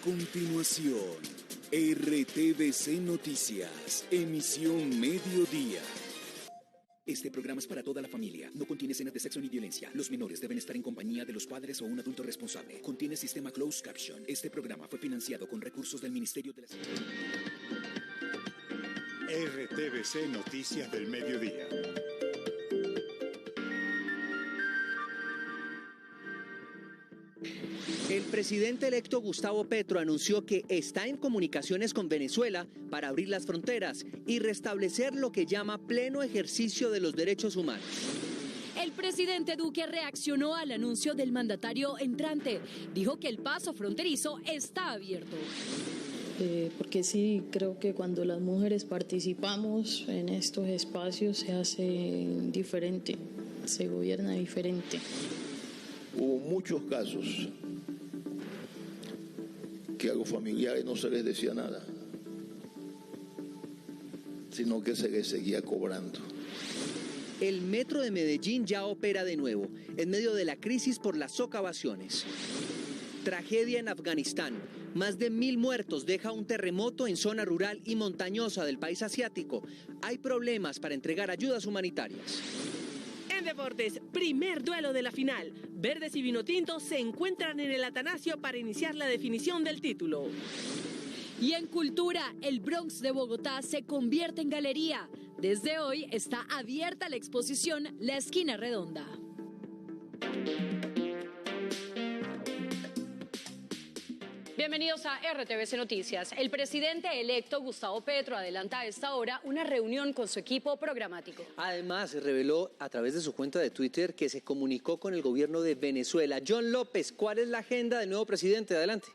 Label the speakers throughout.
Speaker 1: continuación, RTVC Noticias, emisión mediodía. Este programa es para toda la familia. No contiene escenas de sexo ni violencia. Los menores deben estar en compañía de los padres o un adulto responsable. Contiene sistema closed caption. Este programa fue financiado con recursos del Ministerio de la Salud.
Speaker 2: RTVC Noticias del Mediodía.
Speaker 3: El presidente electo Gustavo Petro anunció que está en comunicaciones con Venezuela para abrir las fronteras y restablecer lo que llama pleno ejercicio de los derechos humanos.
Speaker 4: El presidente Duque reaccionó al anuncio del mandatario entrante. Dijo que el paso fronterizo está abierto.
Speaker 5: Porque sí, creo que cuando las mujeres participamos en estos espacios se hace diferente, se gobierna diferente.
Speaker 6: Hubo muchos casos que a los familiares no se les decía nada, sino que se les seguía cobrando.
Speaker 3: El metro de Medellín ya opera de nuevo, en medio de la crisis por las socavaciones. Tragedia en Afganistán. Más de 1.000 muertos deja un terremoto en zona rural y montañosa del país asiático. Hay problemas para entregar ayudas humanitarias.
Speaker 7: En deportes, primer duelo de la final. Verdes y Vinotinto se encuentran en el Atanasio para iniciar la definición del título.
Speaker 4: Y en cultura, el Bronx de Bogotá se convierte en galería. Desde hoy está abierta la exposición La Esquina Redonda. Bienvenidos a RTVC Noticias. El presidente electo Gustavo Petro adelanta a esta hora una reunión con su equipo programático.
Speaker 3: Además, reveló a través de su cuenta de Twitter que se comunicó con el gobierno de Venezuela. John López, ¿cuál es la agenda del nuevo presidente? Adelante.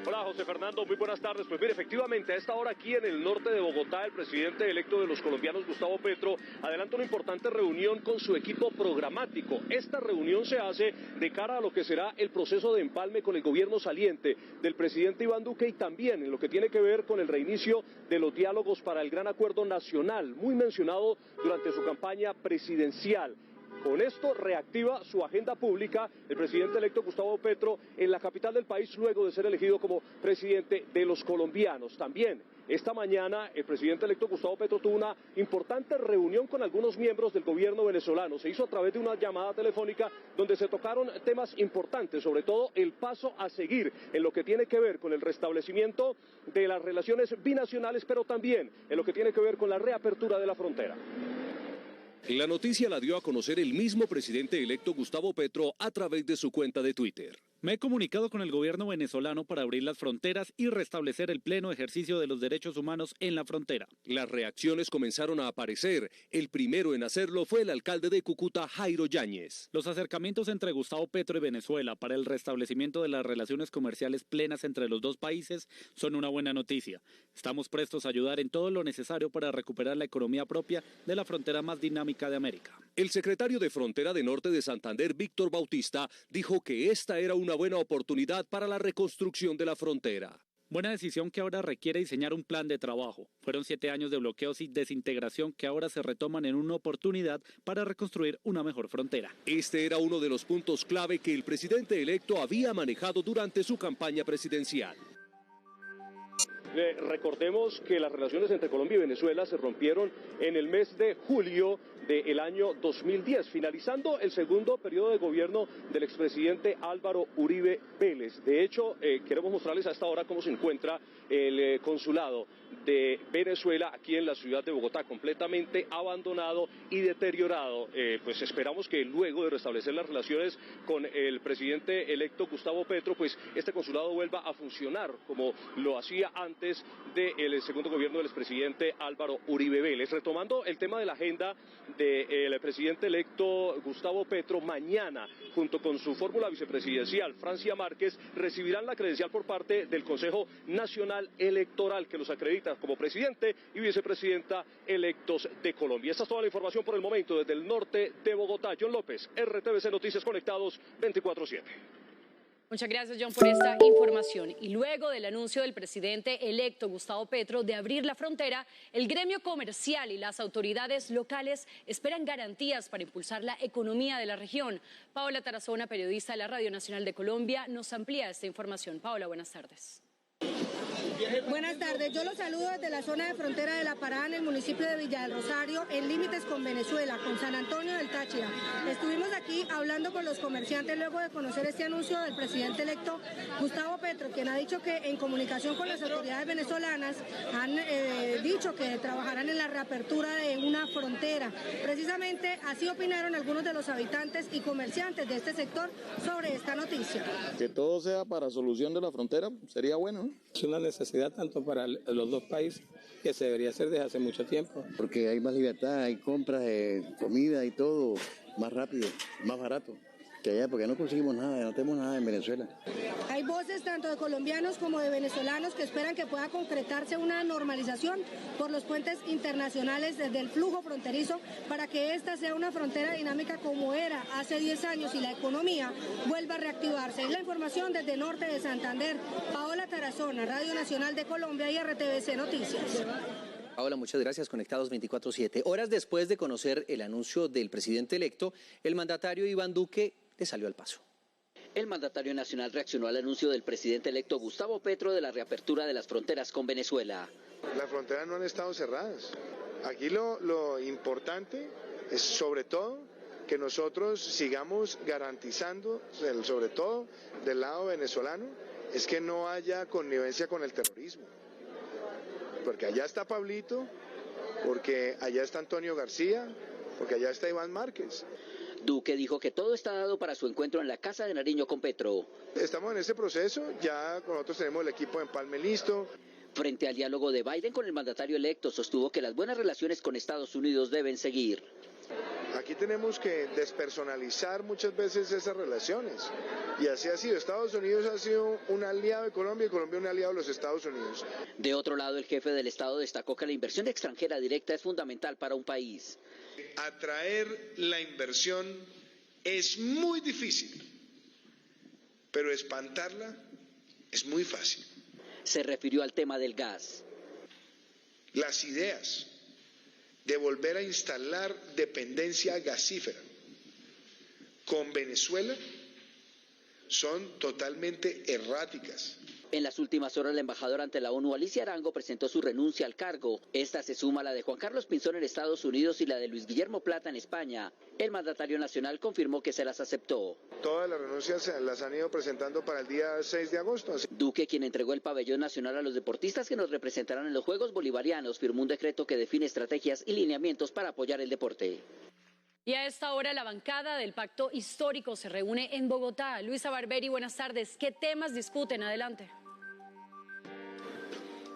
Speaker 8: Hola José Fernando, muy buenas tardes. Pues mire, efectivamente a esta hora aquí en el norte de Bogotá, el presidente electo de los colombianos, Gustavo Petro, adelanta una importante reunión con su equipo programático. Esta reunión se hace de cara a lo que será el proceso de empalme con el gobierno saliente del presidente Iván Duque y también en lo que tiene que ver con el reinicio de los diálogos para el Gran Acuerdo Nacional, muy mencionado durante su campaña presidencial. Con esto reactiva su agenda pública el presidente electo Gustavo Petro en la capital del país luego de ser elegido como presidente de los colombianos. También esta mañana el presidente electo Gustavo Petro tuvo una importante reunión con algunos miembros del gobierno venezolano. Se hizo a través de una llamada telefónica donde se tocaron temas importantes, sobre todo el paso a seguir en lo que tiene que ver con el restablecimiento de las relaciones binacionales, pero también en lo que tiene que ver con la reapertura de la frontera.
Speaker 9: La noticia la dio a conocer el mismo presidente electo Gustavo Petro a través de su cuenta de Twitter.
Speaker 10: Me he comunicado con el gobierno venezolano para abrir las fronteras y restablecer el pleno ejercicio de los derechos humanos en la frontera.
Speaker 9: Las reacciones comenzaron a aparecer. El primero en hacerlo fue el alcalde de Cúcuta, Jairo Yáñez.
Speaker 10: Los acercamientos entre Gustavo Petro y Venezuela para el restablecimiento de las relaciones comerciales plenas entre los dos países son una buena noticia. Estamos prestos a ayudar en todo lo necesario para recuperar la economía propia de la frontera más dinámica de América.
Speaker 9: El secretario de Frontera de Norte de Santander, Víctor Bautista, dijo que esta era una buena oportunidad para la reconstrucción de la frontera.
Speaker 10: Buena decisión que ahora requiere diseñar un plan de trabajo. Fueron 7 años de bloqueos y desintegración que ahora se retoman en una oportunidad para reconstruir una mejor frontera.
Speaker 9: Este era uno de los puntos clave que el presidente electo había manejado durante su campaña presidencial.
Speaker 8: Recordemos que las relaciones entre Colombia y Venezuela se rompieron en el mes de julio del año 2010, finalizando el segundo periodo de gobierno del expresidente Álvaro Uribe Vélez. De hecho, queremos mostrarles a esta hora cómo se encuentra el consulado de Venezuela aquí en la ciudad de Bogotá, completamente abandonado y deteriorado. Pues esperamos que luego de restablecer las relaciones con el presidente electo Gustavo Petro, pues este consulado vuelva a funcionar como lo hacía antes del segundo gobierno del expresidente Álvaro Uribe Vélez. Retomando el tema de la agenda del presidente electo Gustavo Petro, mañana, junto con su fórmula vicepresidencial, Francia Márquez, recibirán la credencial por parte del Consejo Nacional Electoral, que los acredita como presidente y vicepresidenta electos de Colombia. Esta es toda la información por el momento desde el norte de Bogotá. John López, RTVC Noticias, conectados 24/7.
Speaker 4: Muchas gracias, John, por esta información. Y luego del anuncio del presidente electo Gustavo Petro de abrir la frontera, el gremio comercial y las autoridades locales esperan garantías para impulsar la economía de la región. Paola Tarazona, periodista de la Radio Nacional de Colombia, nos amplía esta información. Paola, buenas tardes.
Speaker 11: Buenas tardes, yo los saludo desde la zona de frontera de La Parada, en el municipio de Villa del Rosario, en límites con Venezuela, con San Antonio del Táchira. Estuvimos aquí hablando con los comerciantes luego de conocer este anuncio del presidente electo Gustavo Petro, quien ha dicho que en comunicación con las autoridades venezolanas han dicho que trabajarán en la reapertura de una frontera. Precisamente así opinaron algunos de los habitantes y comerciantes de este sector sobre esta noticia.
Speaker 12: Que todo sea para solución de la frontera sería bueno, ¿no?
Speaker 13: Es una necesidad tanto para los dos países que se debería hacer desde hace mucho tiempo.
Speaker 14: Porque hay más libertad, hay compras de comida y todo más rápido, más barato que allá, porque no conseguimos nada, no tenemos nada en Venezuela.
Speaker 11: Hay voces tanto de colombianos como de venezolanos que esperan que pueda concretarse una normalización por los puentes internacionales desde el flujo fronterizo para que esta sea una frontera dinámica como era hace 10 años y la economía vuelva a reactivarse. Es la información desde norte de Santander. Paola Tarazona, Radio Nacional de Colombia y RTVC Noticias.
Speaker 3: Paola, muchas gracias. Conectados 24/7. Horas después de conocer el anuncio del presidente electo, el mandatario Iván Duque le salió al paso.
Speaker 15: El mandatario nacional reaccionó al anuncio del presidente electo Gustavo Petro de la reapertura de las fronteras con Venezuela.
Speaker 16: Las fronteras no han estado cerradas. Aquí lo importante es sobre todo que nosotros sigamos garantizando, sobre todo del lado venezolano, es que no haya connivencia con el terrorismo. Porque allá está Pablito, porque allá está Antonio García, porque allá está Iván Márquez.
Speaker 15: Duque dijo que todo está dado para su encuentro en la Casa de Nariño con Petro.
Speaker 16: Estamos en ese proceso, ya nosotros tenemos el equipo de empalme listo.
Speaker 15: Frente al diálogo de Biden con el mandatario electo, sostuvo que las buenas relaciones con Estados Unidos deben seguir.
Speaker 16: Aquí tenemos que despersonalizar muchas veces esas relaciones. Y así ha sido. Estados Unidos ha sido un aliado de Colombia y Colombia un aliado de los Estados Unidos.
Speaker 15: De otro lado, el jefe del Estado destacó que la inversión extranjera directa es fundamental para un país.
Speaker 16: Atraer la inversión es muy difícil, pero espantarla es muy fácil.
Speaker 15: Se refirió al tema del gas.
Speaker 16: Las ideas de volver a instalar dependencia gasífera con Venezuela son totalmente erráticas.
Speaker 15: En las últimas horas, la embajadora ante la ONU, Alicia Arango, presentó su renuncia al cargo. Esta se suma a la de Juan Carlos Pinzón en Estados Unidos y la de Luis Guillermo Plata en España. El mandatario nacional confirmó que se las aceptó.
Speaker 16: Todas las renuncias las han ido presentando para el día 6 de agosto.
Speaker 15: Duque, quien entregó el pabellón nacional a los deportistas que nos representarán en los Juegos Bolivarianos, firmó un decreto que define estrategias y lineamientos para apoyar el deporte.
Speaker 4: Y a esta hora la bancada del Pacto Histórico se reúne en Bogotá. Luisa Barberi, buenas tardes. ¿Qué temas discuten? Adelante.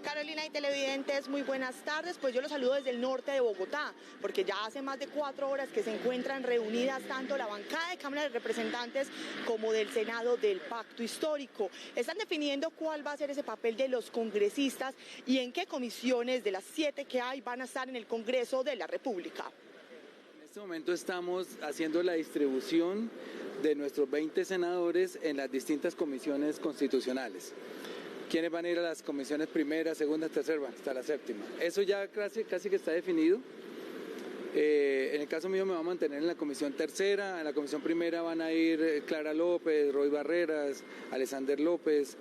Speaker 17: Carolina y televidentes, muy buenas tardes. Pues yo los saludo desde el norte de Bogotá, porque ya hace más de 4 horas que se encuentran reunidas tanto la bancada de Cámara de Representantes como del Senado del Pacto Histórico. Están definiendo cuál va a ser ese papel de los congresistas y en qué comisiones de las 7 que hay van a estar en el Congreso de la República.
Speaker 18: En este momento estamos haciendo la distribución de nuestros 20 senadores en las distintas comisiones constitucionales. ¿Quiénes van a ir a las comisiones primera, segunda, tercera, hasta la séptima? Eso ya casi que está definido. En el caso mío me voy a mantener en la comisión tercera, en la comisión primera van a ir Clara López, Roy Barreras, Alexander López,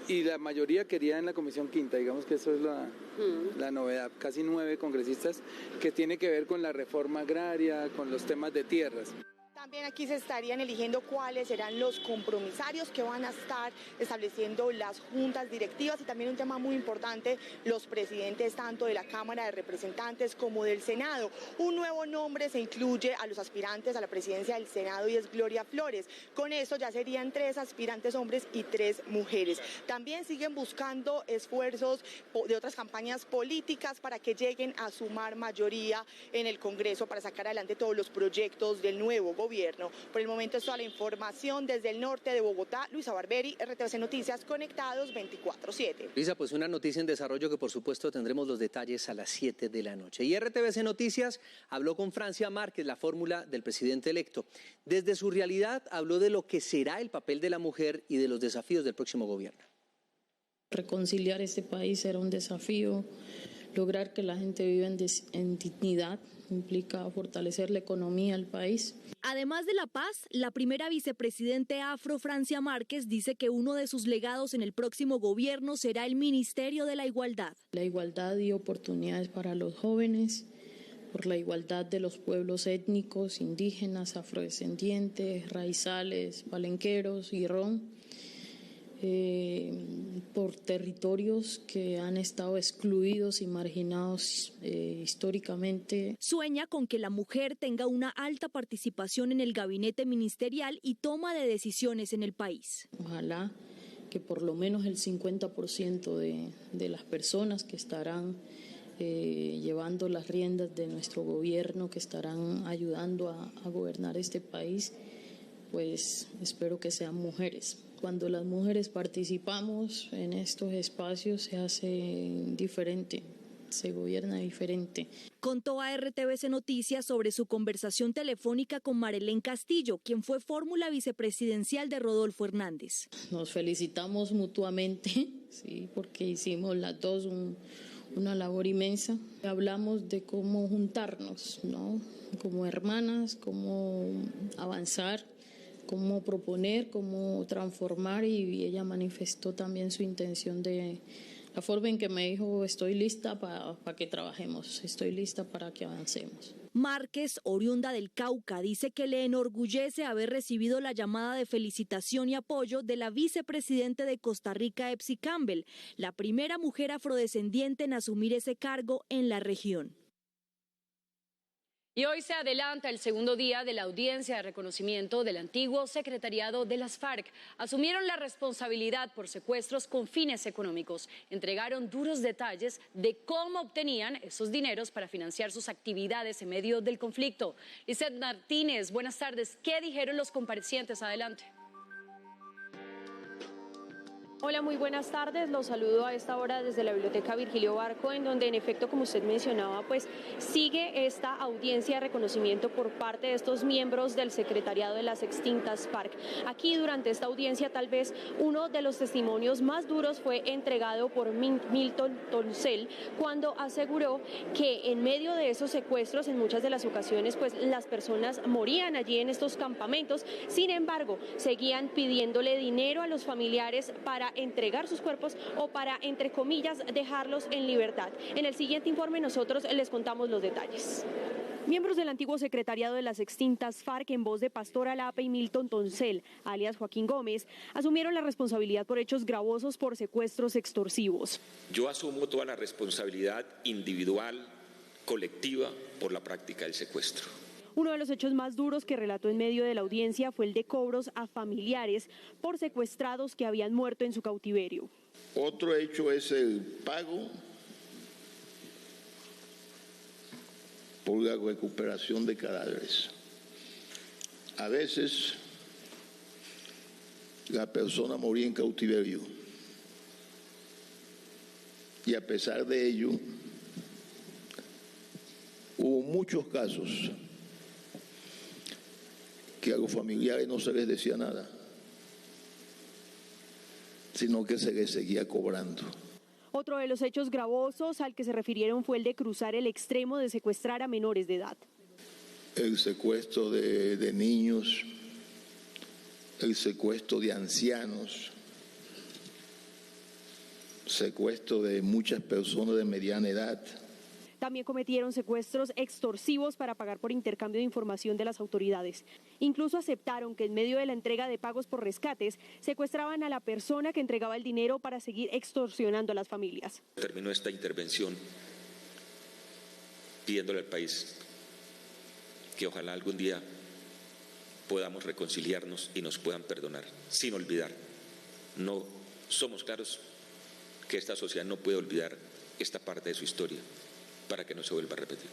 Speaker 18: y la mayoría quería en la comisión quinta, digamos que eso es la novedad, casi 9 congresistas, que tiene que ver con la reforma agraria, con los temas de tierras.
Speaker 17: También aquí se estarían eligiendo cuáles serán los compromisarios que van a estar estableciendo las juntas directivas y también un tema muy importante, los presidentes tanto de la Cámara de Representantes como del Senado. Un nuevo nombre se incluye a los aspirantes a la presidencia del Senado y es Gloria Flores. Con eso ya serían 3 aspirantes hombres y 3 mujeres. También siguen buscando esfuerzos de otras campañas políticas para que lleguen a sumar mayoría en el Congreso para sacar adelante todos los proyectos del nuevo gobierno gobierno. Por el momento es toda la información desde el norte de Bogotá. Luisa Barberi, RTVC Noticias, conectados 24/7.
Speaker 3: Luisa, pues una noticia en desarrollo que por supuesto tendremos los detalles a las 7 de la noche. Y RTVC Noticias habló con Francia Márquez, la fórmula del presidente electo. Desde su realidad habló de lo que será el papel de la mujer y de los desafíos del próximo gobierno.
Speaker 5: Reconciliar este país será un desafío, lograr que la gente viva en dignidad implica fortalecer la economía del país.
Speaker 19: Además de la paz, la primera vicepresidente afro, Francia Márquez, dice que uno de sus legados en el próximo gobierno será el Ministerio de la Igualdad.
Speaker 5: La igualdad y oportunidades para los jóvenes, por la igualdad de los pueblos étnicos, indígenas, afrodescendientes, raizales, palenqueros y rom. Por territorios que han estado excluidos y marginados históricamente.
Speaker 19: Sueña con que la mujer tenga una alta participación en el gabinete ministerial y toma de decisiones en el país.
Speaker 5: Ojalá que por lo menos el 50% de las personas que estarán llevando las riendas de nuestro gobierno, que estarán ayudando a gobernar este país, pues espero que sean mujeres. Cuando las mujeres participamos en estos espacios se hace diferente, se gobierna diferente.
Speaker 19: Contó a RTVC Noticias sobre su conversación telefónica con Marelén Castillo, quien fue fórmula vicepresidencial de Rodolfo Hernández.
Speaker 5: Nos felicitamos mutuamente, sí, porque hicimos las dos una labor inmensa. Hablamos de cómo juntarnos, ¿no? Como hermanas, cómo avanzar, cómo proponer, cómo transformar, y ella manifestó también su intención de la forma en que me dijo: estoy lista para que trabajemos, estoy lista para que avancemos.
Speaker 19: Márquez, oriunda del Cauca, dice que le enorgullece haber recibido la llamada de felicitación y apoyo de la vicepresidente de Costa Rica, Epsi Campbell, la primera mujer afrodescendiente en asumir ese cargo en la región.
Speaker 4: Y hoy se adelanta el segundo día de la audiencia de reconocimiento del antiguo secretariado de las FARC. Asumieron la responsabilidad por secuestros con fines económicos. Entregaron duros detalles de cómo obtenían esos dineros para financiar sus actividades en medio del conflicto. Lizeth Martínez, buenas tardes. ¿Qué dijeron los comparecientes? Adelante.
Speaker 20: Hola, muy buenas tardes. Los saludo a esta hora desde la Biblioteca Virgilio Barco, en donde en efecto, como usted mencionaba, pues sigue esta audiencia de reconocimiento por parte de estos miembros del secretariado de las extintas FARC. Aquí durante esta audiencia tal vez uno de los testimonios más duros fue entregado por Milton Toncel, cuando aseguró que en medio de esos secuestros en muchas de las ocasiones pues las personas morían allí en estos campamentos. Sin embargo, seguían pidiéndole dinero a los familiares para entregar sus cuerpos o para, entre comillas, dejarlos en libertad. En el siguiente informe nosotros les contamos los detalles. Miembros del antiguo secretariado de las extintas FARC, en voz de Pastor Alape y Milton Toncel, alias Joaquín Gómez, asumieron la responsabilidad por hechos gravosos por secuestros extorsivos.
Speaker 21: Yo asumo toda la responsabilidad individual, colectiva, por la práctica del secuestro.
Speaker 20: Uno de los hechos más duros que relató en medio de la audiencia fue el de cobros a familiares por secuestrados que habían muerto en su cautiverio.
Speaker 6: Otro hecho es el pago por la recuperación de cadáveres. A veces la persona moría en cautiverio y a pesar de ello hubo muchos casos que a los familiares no se les decía nada, sino que se les seguía cobrando.
Speaker 20: Otro de los hechos gravosos al que se refirieron fue el de cruzar el extremo de secuestrar a menores de edad.
Speaker 6: El secuestro de niños, el secuestro de ancianos, secuestro de muchas personas de mediana edad.
Speaker 20: También cometieron secuestros extorsivos para pagar por intercambio de información de las autoridades. Incluso aceptaron que en medio de la entrega de pagos por rescates, secuestraban a la persona que entregaba el dinero para seguir extorsionando a las familias.
Speaker 21: Terminó esta intervención pidiéndole al país que ojalá algún día podamos reconciliarnos y nos puedan perdonar, sin olvidar. No somos claros que esta sociedad no puede olvidar esta parte de su historia, para que no se vuelva a repetir.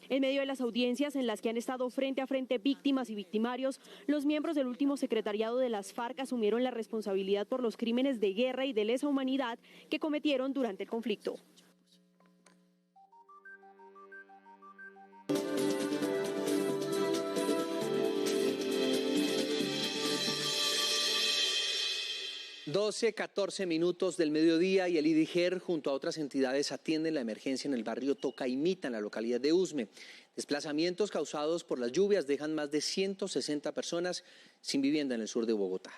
Speaker 20: En medio de las audiencias en las que han estado frente a frente víctimas y victimarios, los miembros del último secretariado de las FARC asumieron la responsabilidad por los crímenes de guerra y de lesa humanidad que cometieron durante el conflicto.
Speaker 3: (12:14 del mediodía) y el IDIGER junto a otras entidades atienden la emergencia en el barrio Tocaimita, en la localidad de Usme. Desplazamientos causados por las lluvias dejan más de 160 personas sin vivienda en el sur de Bogotá.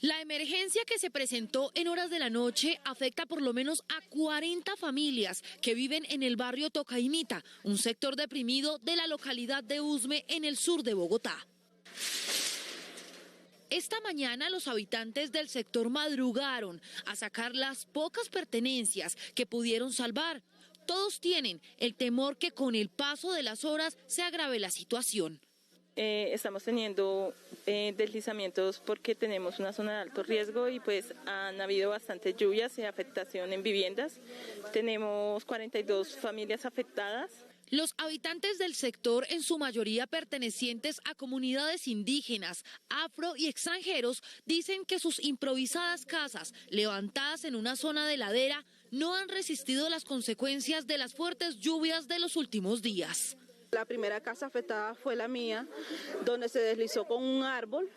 Speaker 1: La emergencia que se presentó en horas de la noche afecta por lo menos a 40 familias que viven en el barrio Tocaimita, un sector deprimido de la localidad de Usme en el sur de Bogotá. Esta mañana los habitantes del sector madrugaron a sacar las pocas pertenencias que pudieron salvar. Todos tienen el temor que con el paso de las horas se agrave la situación.
Speaker 22: Estamos teniendo deslizamientos porque tenemos una zona de alto riesgo y pues han habido bastantes lluvias y afectación en viviendas. Tenemos 42 familias afectadas.
Speaker 1: Los habitantes del sector, en su mayoría pertenecientes a comunidades indígenas, afro y extranjeros, dicen que sus improvisadas casas, levantadas en una zona de ladera, no han resistido las consecuencias de las fuertes lluvias de los últimos días.
Speaker 23: La primera casa afectada fue la mía, donde se deslizó con un árbol.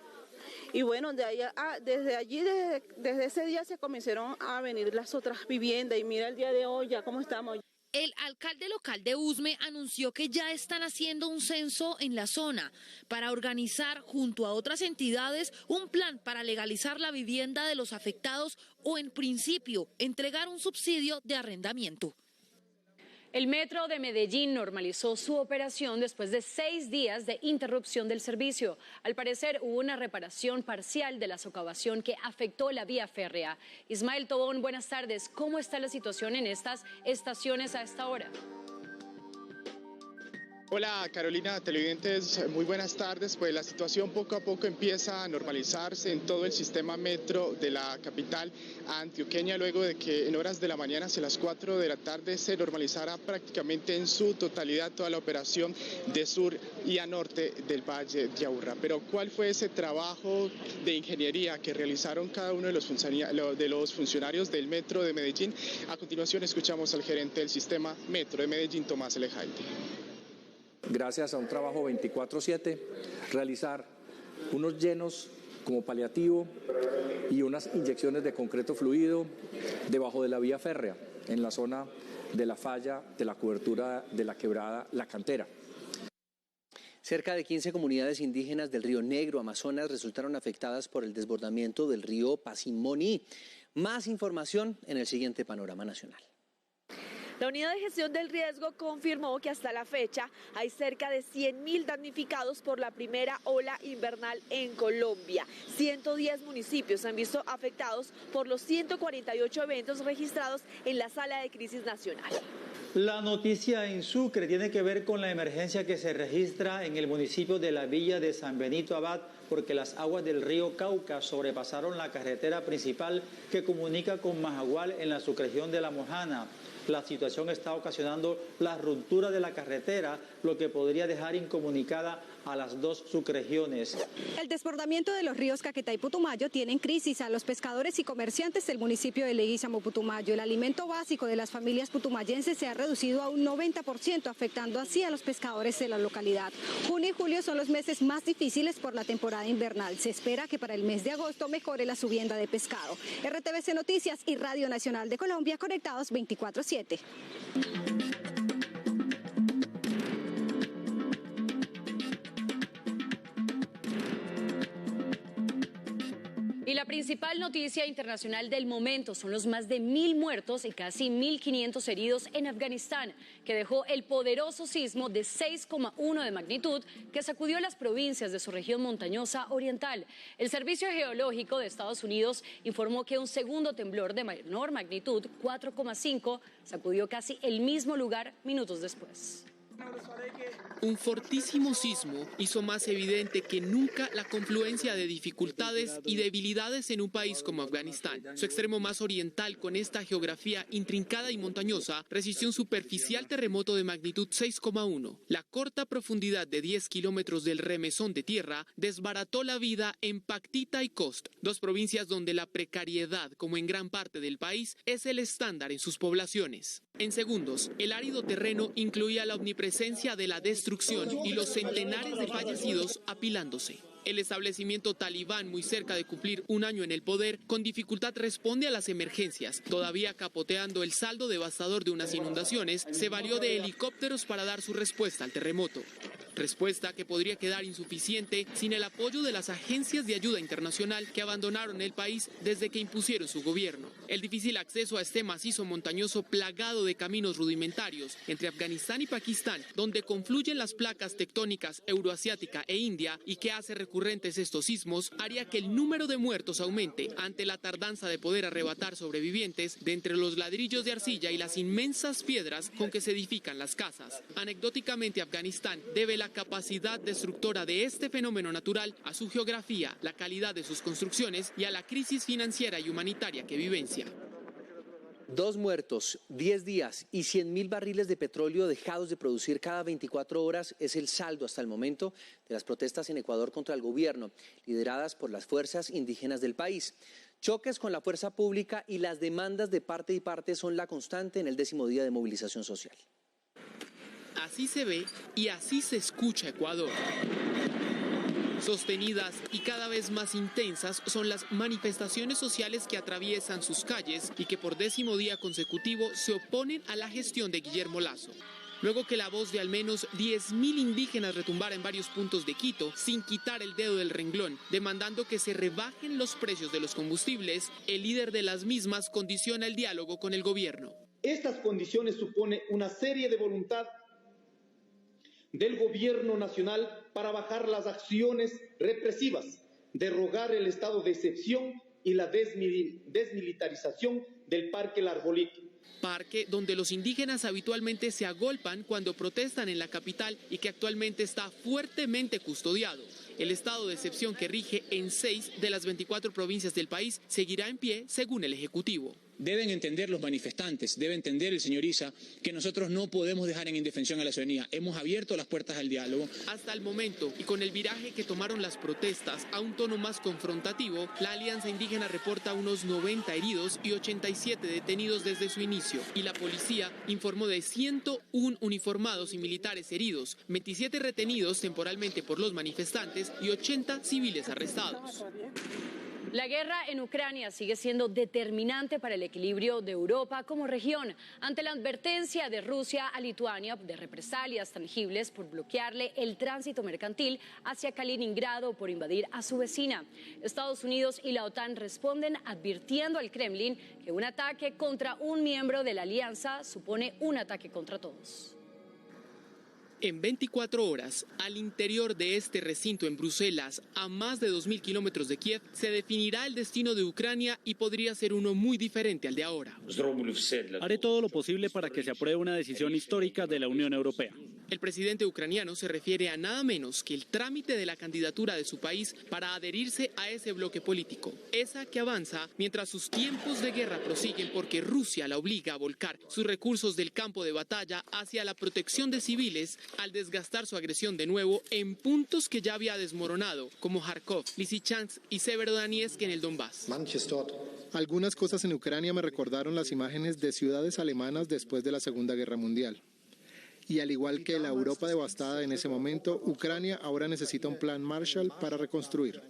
Speaker 23: Y bueno, desde ese día se comenzaron a venir las otras viviendas y mira el día de hoy ya cómo estamos.
Speaker 1: El alcalde local de Usme anunció que ya están haciendo un censo en la zona para organizar junto a otras entidades un plan para legalizar la vivienda de los afectados o en principio entregar un subsidio de arrendamiento.
Speaker 4: El Metro de Medellín normalizó su operación después de 6 días de interrupción del servicio. Al parecer hubo una reparación parcial de la socavación que afectó la vía férrea. Ismael Tobón, buenas tardes. ¿Cómo está la situación en estas estaciones a esta hora?
Speaker 24: Hola Carolina, televidentes, muy buenas tardes. Pues la situación poco a poco empieza a normalizarse en todo el sistema metro de la capital antioqueña, luego de que en horas de la mañana hacia las 4 de la tarde se normalizara prácticamente en su totalidad toda la operación de sur y a norte del Valle de Aburrá. Pero ¿cuál fue ese trabajo de ingeniería que realizaron cada uno de los funcionarios del Metro de Medellín? A continuación escuchamos al gerente del sistema Metro de Medellín, Tomás Elejaide.
Speaker 25: Gracias a un trabajo 24/7, realizar unos llenos como paliativo y unas inyecciones de concreto fluido debajo de la vía férrea, en la zona de la falla de la cobertura de la quebrada La Cantera.
Speaker 3: Cerca de 15 comunidades indígenas del Río Negro, Amazonas, resultaron afectadas por el desbordamiento del río Pasimoní. Más información en el siguiente panorama nacional.
Speaker 26: La Unidad de Gestión del Riesgo confirmó que hasta la fecha hay cerca de 100.000 damnificados por la primera ola invernal en Colombia. 110 municipios se han visto afectados por los 148 eventos registrados en la Sala de Crisis Nacional.
Speaker 27: La noticia en Sucre tiene que ver con la emergencia que se registra en el municipio de la Villa de San Benito Abad, porque las aguas del río Cauca sobrepasaron la carretera principal que comunica con Majagual en la subregión de La Mojana. La situación está ocasionando la ruptura de la carretera, lo que podría dejar incomunicada a las dos subregiones.
Speaker 28: El desbordamiento de los ríos Caquetá y Putumayo tiene en crisis a los pescadores y comerciantes del municipio de Leguízamo, Putumayo. El alimento básico de las familias putumayenses se ha reducido a un 90%, afectando así a los pescadores de la localidad. Junio y julio son los meses más difíciles por la temporada invernal. Se espera que para el mes de agosto mejore la subienda de pescado. RTVC Noticias y Radio Nacional de Colombia, conectados 24/7.
Speaker 4: Y la principal noticia internacional del momento son los más de 1.000 muertos y casi 1.500 heridos en Afganistán, que dejó el poderoso sismo de 6,1 de magnitud que sacudió las provincias de su región montañosa oriental. El Servicio Geológico de Estados Unidos informó que un segundo temblor de menor magnitud, 4,5, sacudió casi el mismo lugar minutos después.
Speaker 2: Un fortísimo sismo hizo más evidente que nunca la confluencia de dificultades y debilidades en un país como Afganistán. Su extremo más oriental, con esta geografía intrincada y montañosa, resistió un superficial terremoto de magnitud 6,1. La corta profundidad de 10 kilómetros del remesón de tierra desbarató la vida en Paktita y Khost, dos provincias donde la precariedad, como en gran parte del país, es el estándar en sus poblaciones. En segundos, el árido terreno incluía la omnipresencia de la destrucción y los centenares de fallecidos apilándose. El establecimiento talibán, muy cerca de cumplir un año en el poder, con dificultad responde a las emergencias. Todavía capoteando el saldo devastador de unas inundaciones, se valió de helicópteros para dar su respuesta al terremoto. Respuesta que podría quedar insuficiente sin el apoyo de las agencias de ayuda internacional que abandonaron el país desde que impusieron su gobierno. El difícil acceso a este macizo montañoso plagado de caminos rudimentarios entre Afganistán y Pakistán, donde confluyen las placas tectónicas euroasiática e india y que hace recurrentes estos sismos, haría que el número de muertos aumente ante la tardanza de poder arrebatar sobrevivientes de entre los ladrillos de arcilla y las inmensas piedras con que se edifican las casas. Anecdóticamente, Afganistán debe la capacidad destructora de este fenómeno natural a su geografía, la calidad de sus construcciones y a la crisis financiera y humanitaria que vivencia.
Speaker 3: 2 muertos, 10 días y 100.000 barriles de petróleo dejados de producir cada 24 horas es el saldo hasta el momento de las protestas en Ecuador contra el gobierno, lideradas por las fuerzas indígenas del país. Choques con la fuerza pública y las demandas de parte y parte son la constante en el 10º día de movilización social.
Speaker 2: Así se ve y así se escucha Ecuador. Sostenidas y cada vez más intensas son las manifestaciones sociales que atraviesan sus calles y que por 10º día consecutivo se oponen a la gestión de Guillermo Lasso. Luego que la voz de al menos 10.000 indígenas retumbara en varios puntos de Quito, sin quitar el dedo del renglón, demandando que se rebajen los precios de los combustibles, el líder de las mismas condiciona el diálogo con el gobierno.
Speaker 7: Estas condiciones suponen una serie de voluntad del gobierno nacional para bajar las acciones represivas, derogar el estado de excepción y la desmilitarización del Parque El Arbolito.
Speaker 2: Parque donde los indígenas habitualmente se agolpan cuando protestan en la capital y que actualmente está fuertemente custodiado. El estado de excepción que rige en 6 de las 24 provincias del país seguirá en pie según el Ejecutivo.
Speaker 8: Deben entender los manifestantes, debe entender el señor Issa que nosotros no podemos dejar en indefensión a la ciudadanía. Hemos abierto las puertas al diálogo.
Speaker 2: Hasta el momento, y con el viraje que tomaron las protestas a un tono más confrontativo, la Alianza Indígena reporta unos 90 heridos y 87 detenidos desde su inicio. Y la policía informó de 101 uniformados y militares heridos, 27 retenidos temporalmente por los manifestantes y 80 civiles arrestados.
Speaker 4: La guerra en Ucrania sigue siendo determinante para el equilibrio de Europa como región, ante la advertencia de Rusia a Lituania de represalias tangibles por bloquearle el tránsito mercantil hacia Kaliningrado por invadir a su vecina. Estados Unidos y la OTAN responden advirtiendo al Kremlin que un ataque contra un miembro de la alianza supone un ataque contra todos.
Speaker 2: En 24 horas, al interior de este recinto en Bruselas, a más de 2.000 kilómetros de Kiev, se definirá el destino de Ucrania y podría ser uno muy diferente al de ahora.
Speaker 9: Haré todo lo posible para que se apruebe una decisión histórica de la Unión Europea.
Speaker 2: El presidente ucraniano se refiere a nada menos que el trámite de la candidatura de su país para adherirse a ese bloque político. Esa que avanza mientras sus tiempos de guerra prosiguen porque Rusia la obliga a volcar sus recursos del campo de batalla hacia la protección de civiles al desgastar su agresión de nuevo en puntos que ya había desmoronado, como Kharkov, Lysychansk y Severodonetsk en el Donbass.
Speaker 10: Algunas cosas en Ucrania me recordaron las imágenes de ciudades alemanas después de la Segunda Guerra Mundial. Y al igual que la Europa devastada en ese momento, Ucrania ahora necesita un plan Marshall para reconstruir.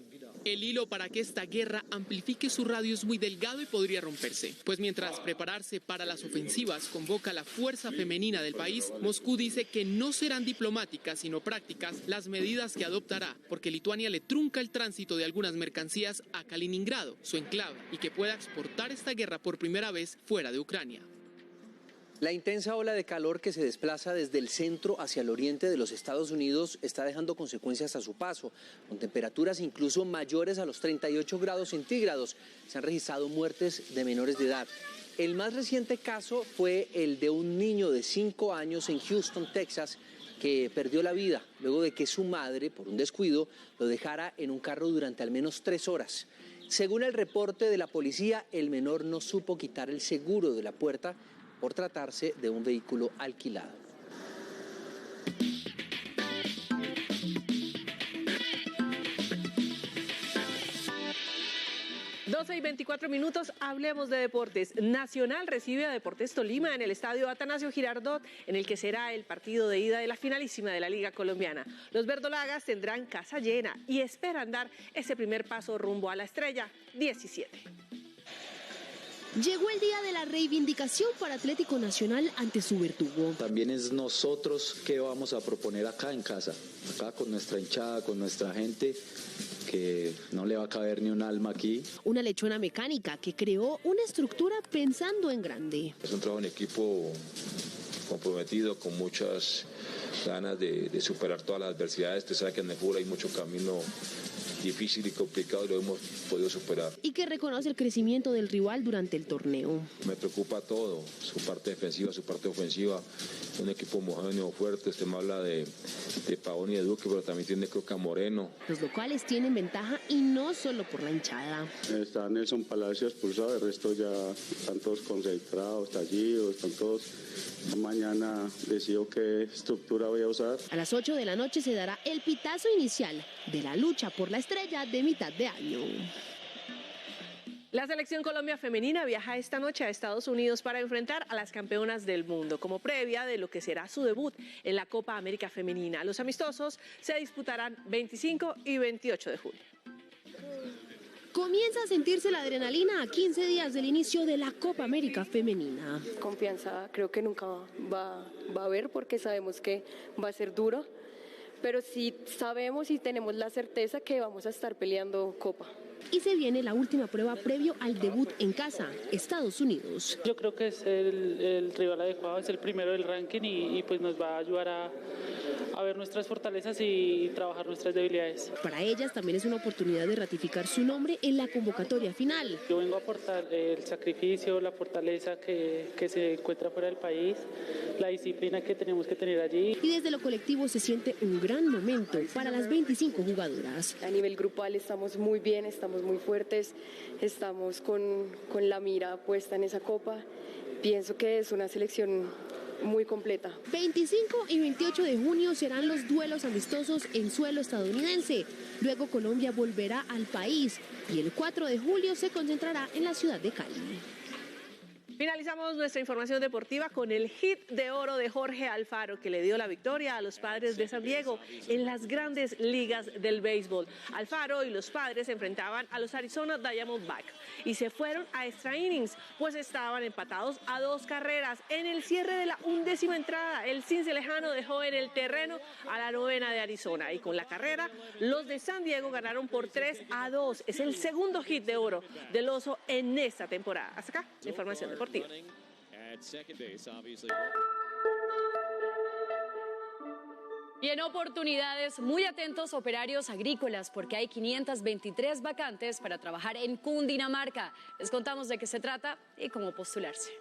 Speaker 2: El hilo para que esta guerra amplifique su radio es muy delgado y podría romperse, pues mientras prepararse para las ofensivas convoca la fuerza femenina del país, Moscú dice que no serán diplomáticas sino prácticas las medidas que adoptará, porque Lituania le trunca el tránsito de algunas mercancías a Kaliningrado, su enclave, y que pueda exportar esta guerra por primera vez fuera de Ucrania.
Speaker 3: La intensa ola de calor que se desplaza desde el centro hacia el oriente de los Estados Unidos está dejando consecuencias a su paso, con temperaturas incluso mayores a los 38 grados centígrados. Se han registrado muertes de menores de edad. El más reciente caso fue el de un niño de 5 años en Houston, Texas, que perdió la vida luego de que su madre, por un descuido, lo dejara en un carro durante al menos 3 horas. Según el reporte de la policía, el menor no supo quitar el seguro de la puerta por tratarse de un vehículo alquilado.
Speaker 11: 12:24, hablemos de deportes. Nacional recibe a Deportes Tolima en el estadio Atanasio Girardot, en el que será el partido de ida de la finalísima de la Liga Colombiana. Los verdolagas tendrán casa llena y esperan dar ese primer paso rumbo a la estrella 17.
Speaker 12: Llegó el día de la reivindicación para Atlético Nacional ante su verdugo.
Speaker 13: También es nosotros qué vamos a proponer acá en casa, acá con nuestra hinchada, con nuestra gente, que no le va a caber ni un alma aquí.
Speaker 12: Una lechona mecánica que creó una estructura pensando en grande.
Speaker 14: Es un trabajo en equipo comprometido, con muchas ganas de superar todas las adversidades. Usted sabe que en el fútbol hay mucho camino difícil y complicado y lo hemos podido superar.
Speaker 12: Y que reconoce el crecimiento del rival durante el torneo.
Speaker 14: Me preocupa todo, su parte defensiva, su parte ofensiva. Un equipo homogéneo, fuerte. Usted me habla de Pavón y de Duque, pero también tiene creo que a Moreno.
Speaker 12: Los locales tienen ventaja y no solo por la hinchada.
Speaker 15: Está Nelson Palacio expulsado, el resto ya están todos concentrados, estallidos, están todos. Mañana decido qué estructura voy a usar.
Speaker 12: A las 8 de la noche se dará el pitazo inicial de la lucha por la estrella de mitad de año.
Speaker 11: La selección Colombia femenina viaja esta noche a Estados Unidos para enfrentar a las campeonas del mundo como previa de lo que será su debut en la Copa América Femenina. Los amistosos se disputarán 25 y 28 de julio.
Speaker 12: Comienza a sentirse la adrenalina a 15 días del inicio de la Copa América Femenina.
Speaker 16: Confianza creo que nunca va a haber porque sabemos que va a ser duro, pero sí sabemos y tenemos la certeza que vamos a estar peleando Copa.
Speaker 12: Y se viene la última prueba previo al debut en casa, Estados Unidos.
Speaker 17: Yo creo que es el rival adecuado, es el primero del ranking y pues nos va a ayudar a ver nuestras fortalezas y trabajar nuestras debilidades.
Speaker 12: Para ellas también es una oportunidad de ratificar su nombre en la convocatoria final.
Speaker 17: Yo vengo a aportar el sacrificio, la fortaleza que se encuentra fuera del país, la disciplina que tenemos que tener allí.
Speaker 12: Y desde lo colectivo se siente un gran momento para las 25 jugadoras.
Speaker 16: A nivel grupal estamos muy bien, estamos muy fuertes, estamos con la mira puesta en esa copa. Pienso que es una selección muy completa.
Speaker 12: 25 y 28 de junio serán los duelos amistosos en suelo estadounidense. Luego Colombia volverá al país y el 4 de julio se concentrará en la ciudad de Cali.
Speaker 11: Finalizamos nuestra información deportiva con el hit de oro de Jorge Alfaro, que le dio la victoria a los Padres de San Diego en las grandes ligas del béisbol. Alfaro y los Padres se enfrentaban a los Arizona Diamondbacks y se fueron a extra innings, pues estaban empatados a 2 carreras. En el cierre de la 11ª entrada, el Cincelejano dejó en el terreno a la 9ª de Arizona y con la carrera, los de San Diego ganaron por 3-2. Es el segundo hit de oro del Oso en esta temporada. Hasta acá, la información deportiva.
Speaker 4: Y en oportunidades, muy atentos operarios agrícolas, porque hay 523 vacantes para trabajar en Cundinamarca. Les contamos de qué se trata y cómo postularse.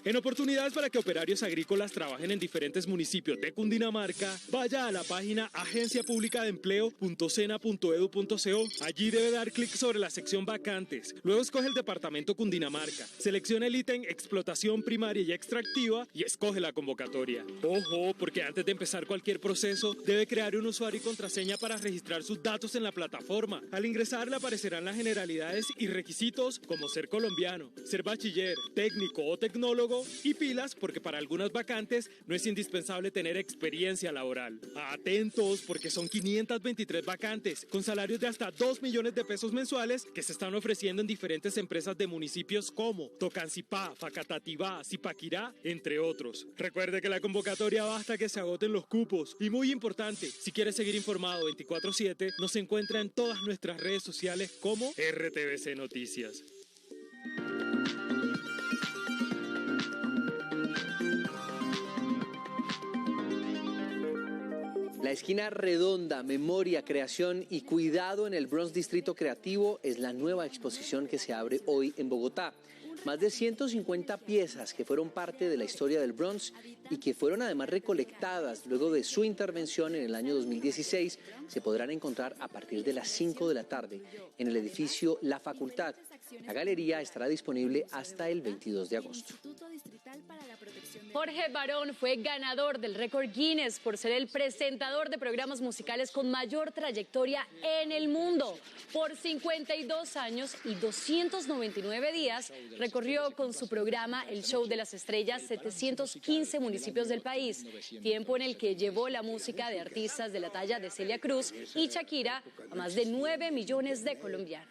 Speaker 18: En oportunidades para que operarios agrícolas trabajen en diferentes municipios de Cundinamarca, vaya a la página agenciapublicadeempleo.sena.edu.co. Allí debe dar clic sobre la sección vacantes. Luego escoge el departamento Cundinamarca. Selecciona el ítem explotación primaria y extractiva y escoge la convocatoria. Ojo, porque antes de empezar cualquier proceso, debe crear un usuario y contraseña para registrar sus datos en la plataforma. Al ingresar le aparecerán las generalidades y requisitos como ser colombiano, ser bachiller, técnico o tecnólogo y pilas porque para algunas vacantes no es indispensable tener experiencia laboral. Atentos porque son 523 vacantes con salarios de hasta 2 millones de pesos mensuales que se están ofreciendo en diferentes empresas de municipios como Tocancipá, Facatativá, Zipaquirá, entre otros. Recuerde que la convocatoria va hasta que se agoten los cupos y muy importante, si quiere seguir informado 24/7, nos encuentra en todas nuestras redes sociales como RTVC Noticias.
Speaker 3: La esquina redonda, memoria, creación y cuidado en el Bronx Distrito Creativo es la nueva exposición que se abre hoy en Bogotá. Más de 150 piezas que fueron parte de la historia del Bronx y que fueron además recolectadas luego de su intervención en el año 2016 se podrán encontrar a partir de las 5 de la tarde en el edificio La Facultad. La galería estará disponible hasta el 22 de agosto.
Speaker 4: Jorge Barón fue ganador del récord Guinness por ser el presentador de programas musicales con mayor trayectoria en el mundo. Por 52 años y 299 días recorrió con su programa El Show de las Estrellas 715 municipios del país, tiempo en el que llevó la música de artistas de la talla de Celia Cruz y Shakira a más de 9 millones de colombianos.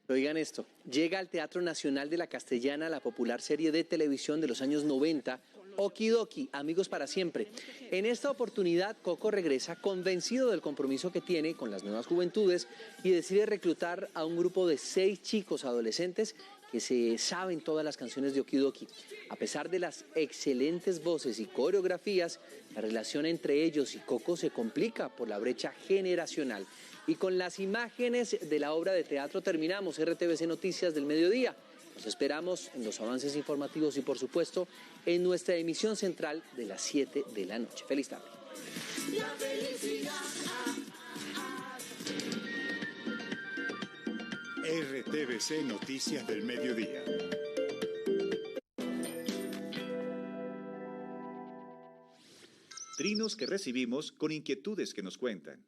Speaker 3: Oigan esto, llega al Teatro Nacional de la Castellana la popular serie de televisión de los años 90, Okidoki, Amigos para Siempre. En esta oportunidad, Coco regresa convencido del compromiso que tiene con las nuevas juventudes y decide reclutar a un grupo de 6 chicos adolescentes que se saben todas las canciones de Okidoki. A pesar de las excelentes voces y coreografías, la relación entre ellos y Coco se complica por la brecha generacional. Y con las imágenes de la obra de teatro terminamos RTVC Noticias del Mediodía. Los esperamos en los avances informativos y, por supuesto, en nuestra emisión central de las 7 de la noche. Feliz tarde.
Speaker 1: RTVC Noticias del Mediodía. Trinos que recibimos con inquietudes que nos cuentan.